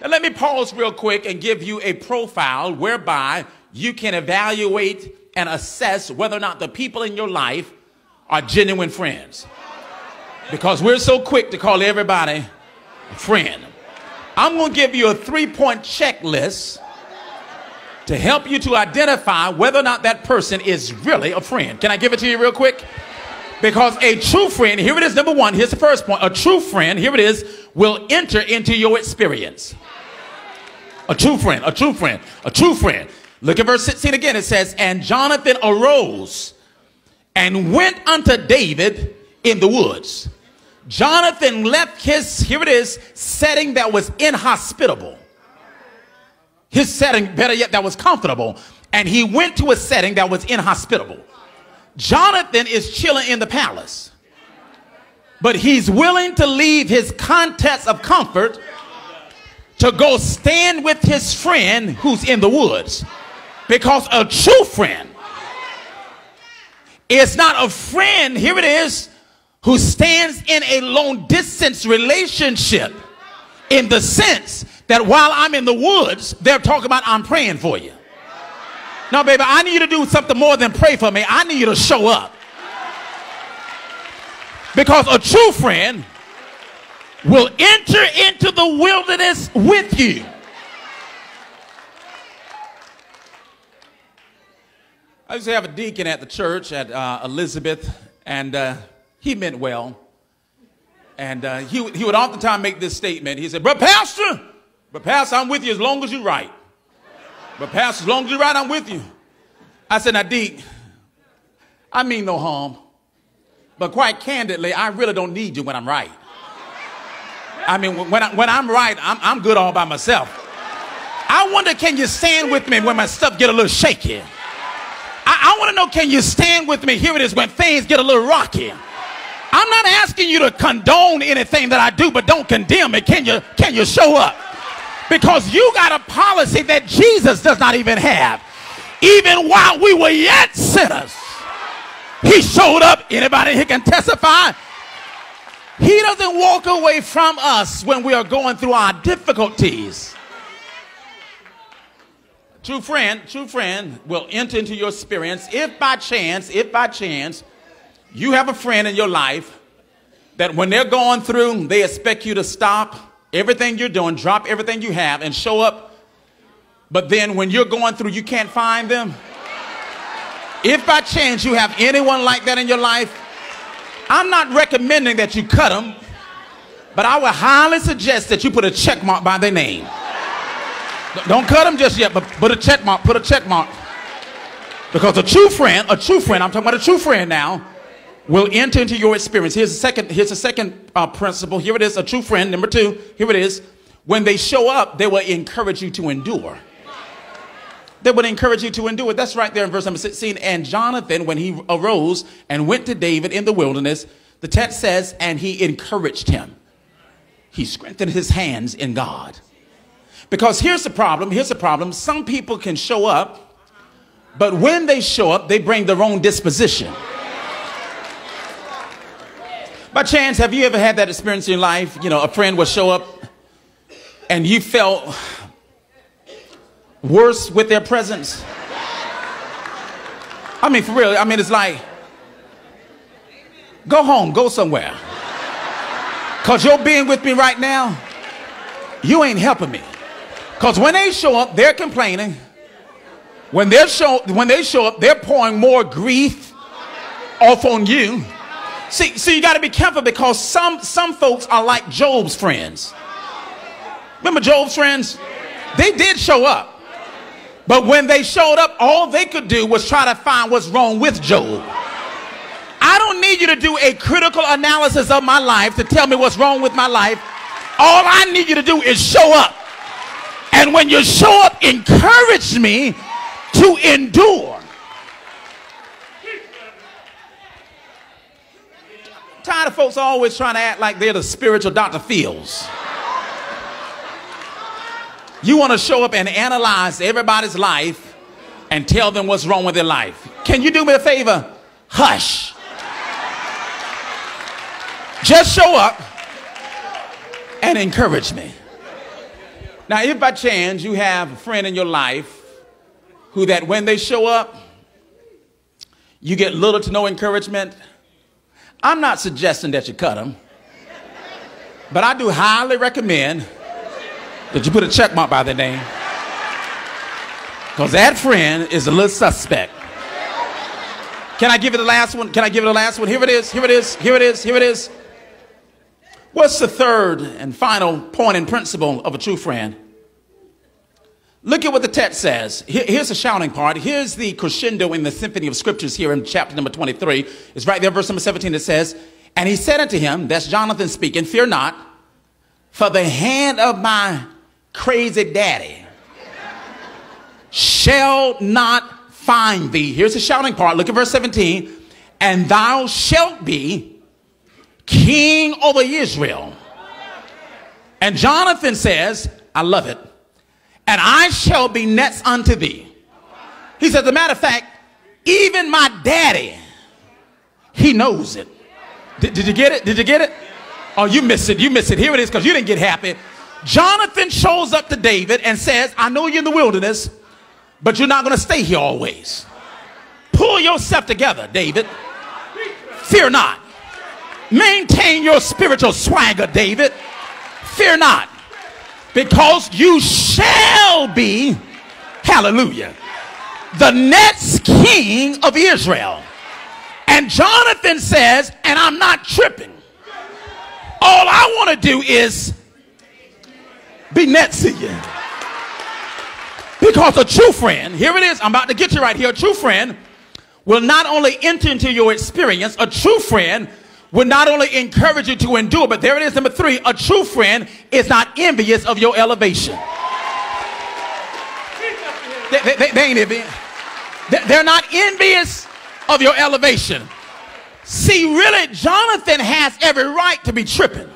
Now let me pause real quick and give you a profile whereby you can evaluate and assess whether or not the people in your life are genuine friends. Because we're so quick to call everybody a friend. I'm going to give you a 3-point checklist to help you to identify whether or not that person is really a friend. Can I give it to you real quick? Because a true friend, here it is, number one, here's the first point. A true friend, here it is, will enter into your experience. A true friend, a true friend, a true friend. Look at verse 16 again. It says, and Jonathan arose and went unto David in the woods. Jonathan left his, here it is, setting that was inhospitable. His setting, better yet, that was comfortable. And he went to a setting that was inhospitable. Jonathan is chilling in the palace. But he's willing to leave his context of comfort to go stand with his friend who's in the woods. Because a true friend is not a friend, here it is, who stands in a long distance relationship in the sense that while I'm in the woods, they're talking about I'm praying for you. No, baby, I need you to do something more than pray for me. I need you to show up. Because a true friend will enter into the wilderness with you. I used to have a deacon at the church at Elizabeth, and he meant well. And he would oftentimes make this statement. He said, But Pastor, I'm with you as long as you're right. But Pastor, as long as you're right, I'm with you. I said, now, Deke, I mean no harm. But quite candidly, I really don't need you when I'm right. I mean, when I'm right, I'm good all by myself. I wonder, can you stand with me when my stuff get a little shaky? I want to know, can you stand with me? Here it is, when things get a little rocky. I'm not asking you to condone anything that I do, but don't condemn it. Can you show up? Because you got a policy that Jesus does not even have. Even while we were yet sinners, he showed up. Anybody here can testify? He doesn't walk away from us when we are going through our difficulties. True friend will enter into your experience if by chance, you have a friend in your life that when they're going through, they expect you to stop everything you're doing, drop everything you have, and show up. But then when you're going through, you can't find them. If by chance you have anyone like that in your life, I'm not recommending that you cut them, but I would highly suggest that you put a check mark by their name. Don't cut them just yet, but put a check mark, Because a true friend, I'm talking about a true friend now, will enter into your experience. Here's the second principle. Here it is, a true friend. Number two, here it is. When they show up, they will encourage you to endure. They would encourage you to endure. That's right there in verse number 16. And Jonathan, when he arose and went to David in the wilderness, the text says, and he encouraged him. He strengthened his hands in God. Because here's the problem. Some people can show up, but when they show up, they bring their own disposition. By chance, have you ever had that experience in your life? You know, a friend will show up and you felt worse with their presence. I mean, for real. I mean, it's like, go home, go somewhere. Because you're being with me right now, you ain't helping me. Because when they show up, they're complaining. When they show up, they're pouring more grief off on you. See, you got to be careful because some folks are like Job's friends. Remember Job's friends? They did show up. But when they showed up, all they could do was try to find what's wrong with Job. I don't need you to do a critical analysis of my life to tell me what's wrong with my life. All I need you to do is show up. And when you show up, encourage me to endure. Tired of folks always trying to act like they're the spiritual Dr. Phils. You want to show up and analyze everybody's life and tell them what's wrong with their life. Can you do me a favor? Hush. Just show up and encourage me. Now, if by chance you have a friend in your life who that when they show up, you get little to no encouragement, I'm not suggesting that you cut them, but I do highly recommend that you put a check mark by their name, because that friend is a little suspect. Can I give you the last one? Can I give you the last one? Here it is, here it is, here it is, here it is. What's the third and final point and principle of a true friend? Look at what the text says. Here's the shouting part. Here's the crescendo in the symphony of scriptures here in chapter number 23. It's right there, verse number 17. It says, and he said unto him, that's Jonathan speaking, fear not, for the hand of my crazy daddy shall not find thee. Here's the shouting part. Look at verse 17. And thou shalt be king over Israel. And Jonathan says, I love it. And I shall be next unto thee. He says, as a matter of fact, even my daddy, he knows it. Did you get it? Did you get it? Oh, you missed it. You missed it. Here it is, because you didn't get happy. Jonathan shows up to David and says, I know you're in the wilderness, but you're not going to stay here always. Pull yourself together, David. Fear not. Maintain your spiritual swagger, David. Fear not. Because you shall be, hallelujah, the next king of Israel. And Jonathan says, and I'm not tripping. All I want to do is be next to you. Because a true friend, here it is, I'm about to get you right here. A true friend will not only enter into your experience, a true friend will not only encourage you to endure, but there it is, number 3, a true friend is not envious of your elevation. They ain't envious. They're not envious of your elevation. See, really, Jonathan has every right to be tripping,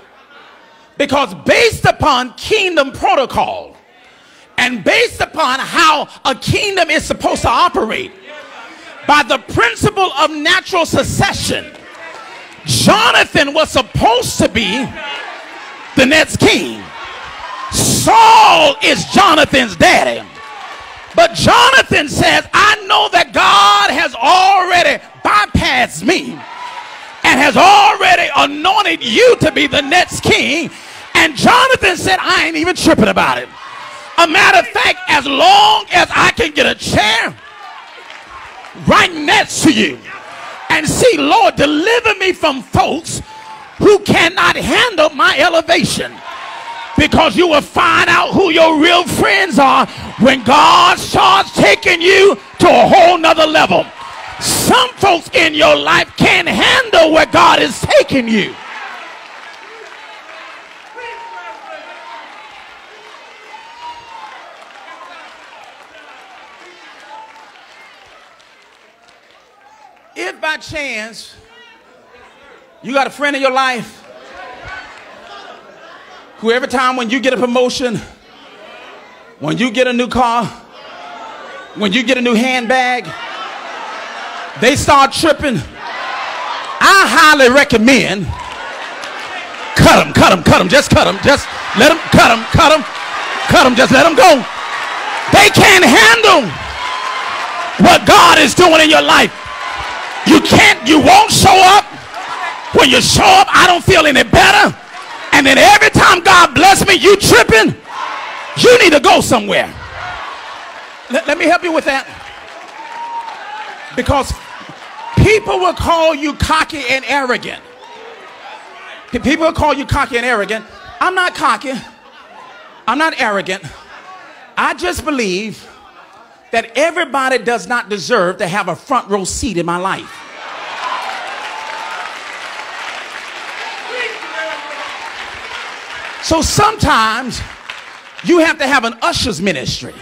because based upon kingdom protocol and based upon how a kingdom is supposed to operate, by the principle of natural succession, Jonathan was supposed to be the next king. Saul is Jonathan's daddy. But Jonathan says, I know that God has already bypassed me and has already anointed you to be the next king. And Jonathan said, I ain't even tripping about it. A matter of fact, as long as I can get a chair right next to you, and see, Lord, deliver me from folks who cannot handle my elevation. Because you will find out who your real friends are when God starts taking you to a whole nother level. Some folks in your life can't handle where God is taking you. If by chance you got a friend in your life who every time when you get a promotion, when you get a new car, when you get a new handbag, they start tripping, I highly recommend cut them, just cut them, just let them, cut them, just let them go. They can't handle what God is doing in your life. You won't show up. When you show up, I don't feel any better. And then every time God bless me, you tripping. You need to go somewhere. Let me help you with that. Because people will call you cocky and arrogant. People will call you cocky and arrogant. I'm not cocky. I'm not arrogant. I just believe that everybody does not deserve to have a front row seat in my life. So sometimes you have to have an usher's ministry.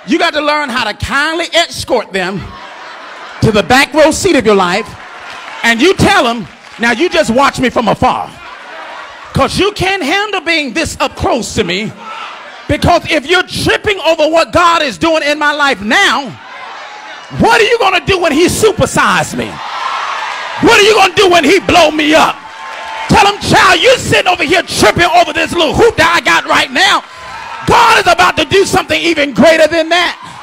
You got to learn how to kindly escort them to the back row seat of your life, and you tell them, now you just watch me from afar, because you can't handle being this up close to me. Because if you're tripping over what God is doing in my life now, what are you going to do when he supersized me? What are you going to do when he blow me up? Tell him, child, you're sitting over here tripping over this little hoop that I got right now. God is about to do something even greater than that.